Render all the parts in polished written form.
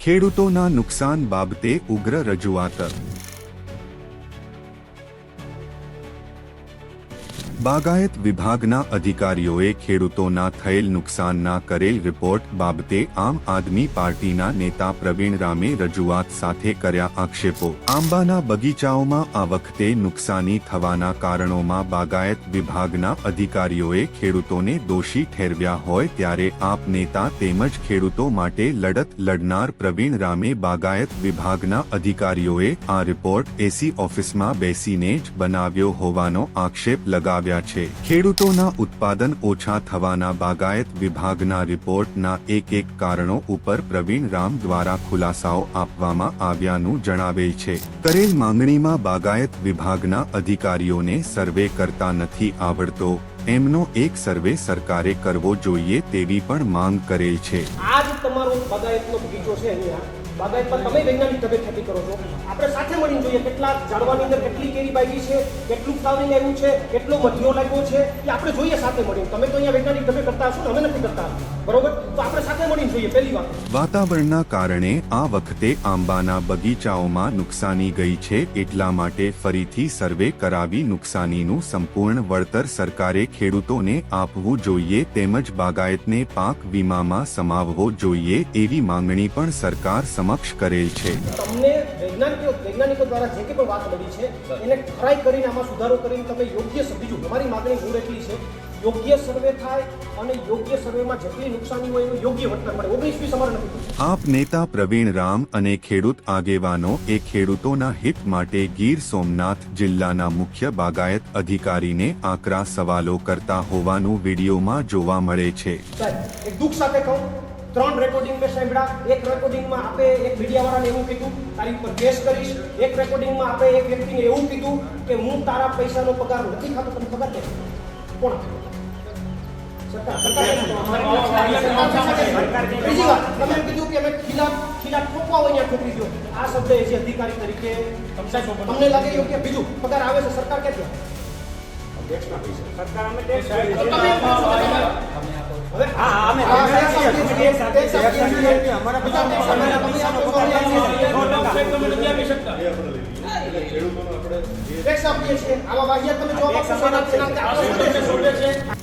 ખેડૂતોના નુકસાન બાબતે ઉગ્ર રજૂઆત। બાગાયત વિભાગના અધિકારીઓએ ખેડૂતોના થયેલ નુકસાનના કરેલ રિપોર્ટ બાબતે આમ આદમી પાર્ટીના નેતા પ્રવીણ રામે રજૂઆત સાથે કર્યા આક્ષેપો। આંબાના બગીચાઓમાં આ વખતે નુકસાની થવાના કારણોમાં બાગાયત વિભાગના અધિકારીઓએ ખેડૂતોને દોષી ઠેરવ્યા હોય ત્યારે આપ નેતા તેમજ ખેડૂતો માટે લડત લડનાર પ્રવીણ રામે બાગાયત વિભાગના અધિકારીઓએ આ રિપોર્ટ એસી ઓફિસમાં બેસીને જ બનાવ્યો હોવાનો આક્ષેપ લગાવ્યો છે। ખેડૂતોના ઉત્પાદન ઓછા થવાના બાગાયત વિભાગના રિપોર્ટના એક કારણો ઉપર પ્રવીણ રામ દ્વારા ખુલાસાઓ આપવામાં આવ્યાનું જણાવેલ છે। કરેલ માંગણીમાં બાગાયત વિભાગના અધિકારીઓને સર્વે કરતા નથી આવડતો, એમનો એક સર્વે સરકારે કરવો જોઈએ તેવી પણ માંગ કરેલ છે। આજ તમારો બાગાયતનો બગીચો છે, અહીંયા બાગાયતમાં તમે વૈજ્ઞાનિક ઢબે ખેતી કરો છો, આપણે સાથે મળીને જોઈએ કેટલા ઝાડવાની અંદર કેટલી કેરી બાકી છે, કેટલું ફ્લાવરિંગ આવ્યું છે, કેટલો મધ્યો લાગ્યો છે, એ આપણે જોઈએ સાથે મળીને। તમે તો અહીંયા વૈજ્ઞાનિક ઢબે કરતા હશો ને, અમે નથી કરતા, બરોબર? તો આપણે સાથે મળીને જોઈએ। પહેલી વાત, વાતાવરણના કારણે આ વખતે આંબાના બગીચાઓમાં નુકસાની ગઈ છે, એટલા માટે ફરીથી સર્વે કરાવી નુકસાનીનું સંપૂર્ણ વળતર સરકારે ખેડૂતોને આપવું જોઈએ તેમજ બાગાયતને પાક વીમામાં સમાવવો જોઈએ એવી માંગણી પણ સરકાર સમક્ષ કરેલ છે। તમને વૈજ્ઞાનિકો દ્વારા જે કે પણ વાત મળી છે એને ટ્રાય કરીને આમાં સુધારો કરીને તમે યોગ્ય બીજું અમારી માંગણી મૂળ એટલી છે, યોગ્ય સર્વે થાય અને યોગ્ય સર્વેમાં જેટલી નુકસાની હોય એનું યોગ્ય વળતર મળે। 19-20 અમારે નથી। આપ નેતા પ્રવીણ રામ અને ખેડૂત આગેવાનો એ ખેડૂતોના હિત માટે ગીર સોમનાથ જિલ્લાના મુખ્ય બાગાયત અધિકારીને આકરા સવાલો કરતા હોવાનું વિડીયોમાં જોવા મળે છે। એક દુઃખ સાથે કહું, 3 રેકોર્ડિંગ મેં સાંભળ્યા। એક રેકોર્ડિંગમાં આપે એક મીડિયાવાળાને એવું કીધું તારી ઉપર કેસ કરીશ, એક રેકોર્ડિંગમાં આપે એક વ્યક્તિને એવું કીધું કે હું તારા પૈસાનો પગાર નથી ખાતો। તમને ખબર છે કોણ? બીજી વાત, તમે કીધું કે અમે ખિલાફ ઠોકવા હોય ઠોકી દો, આ શબ્દ એસી અધિકારી તરીકે તમને લાગે યોગ્ય? બીજું, પગાર આવે છે સરકાર ક્યાંથી? સરકાર અમે ટેક્સ હવે અમે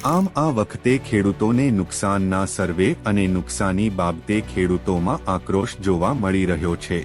આમ આ વખતે ખેડૂતોને નુકસાનના સર્વે અને નુકસાની બાબતે ખેડૂતોમાં આક્રોશ જોવા મળી રહ્યો છે।